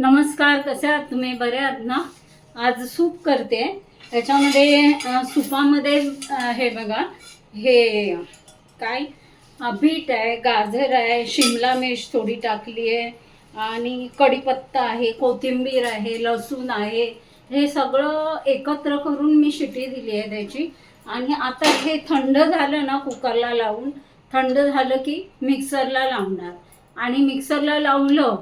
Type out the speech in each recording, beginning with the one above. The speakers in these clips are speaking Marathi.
नमस्कार, कसे आहात तुम्ही? बरे आहात ना? आज सूप करते. त्याच्यामध्ये सूपामध्ये हे बघा, हे काय, बीट आहे, गाजर आहे, शिमला मिर्च थोडी टाकली आहे आणि कढीपत्ता आहे, कोथिंबीर आहे, लसूण आहे. हे सगळं एकत्र करून मी शिटी दिली आहे त्याची. आणि आता हे थंड झालं ना, कुकरला लावून थंड झालं की मिक्सरला लावणार. आणि मिक्सरला लावलं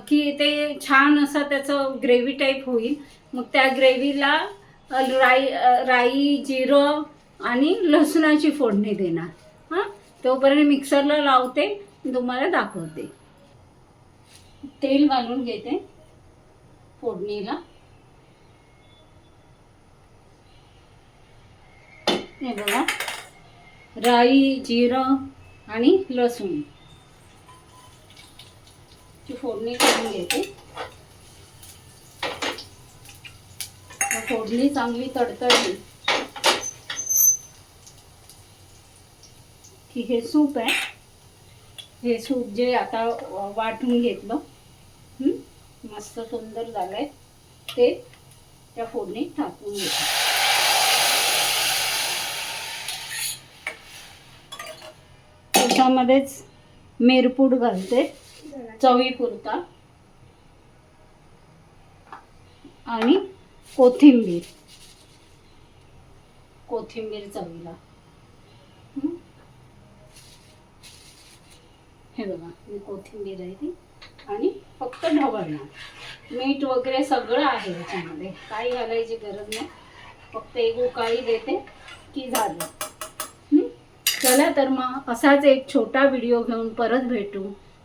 की ते छान असं त्याचं ग्रेव्ही टाईप होईल. मग त्या ग्रेव्हीला राई, जिरं आणि लसूणाची फोडणी देणार. हां, तोपर्यंत मिक्सरला लावते, तुम्हाला दाखवते. तेल घालून घेते फोडणीला. हे बघा, राई, जिरं आणि लसूण ची फोडणी करून घेते. फोडणी चांगली तडतडली की हे सूप आहे, हे सूप जे आता वाटून घेतलं, मस्त सुंदर झालंय, ते त्या फोडणीत टाकून घेते. त्याच्यामध्येच मिरपूड घालते चवीपुरता आणि कोथिंबीर चवीला. हे बघा, मी कोथिंबीर आहे ती, आणि फक्त ढवळणार. मीठ वगैरे सगळं आहे याच्यामध्ये, काही घालायची गरज नाही. फक्त एक उकळी देते की झालं. चला तर मग असाच एक छोटा व्हिडिओ घेऊन परत भेटू.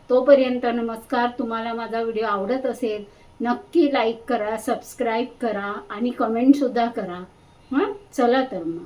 तोपर्यंत नमस्कार. तुम्हाला माझा व्हिडिओ आवडत असेल नक्की लाईक करा, सबस्क्राईब करा आणि कमेंटसुद्धा करा. चला तर मग.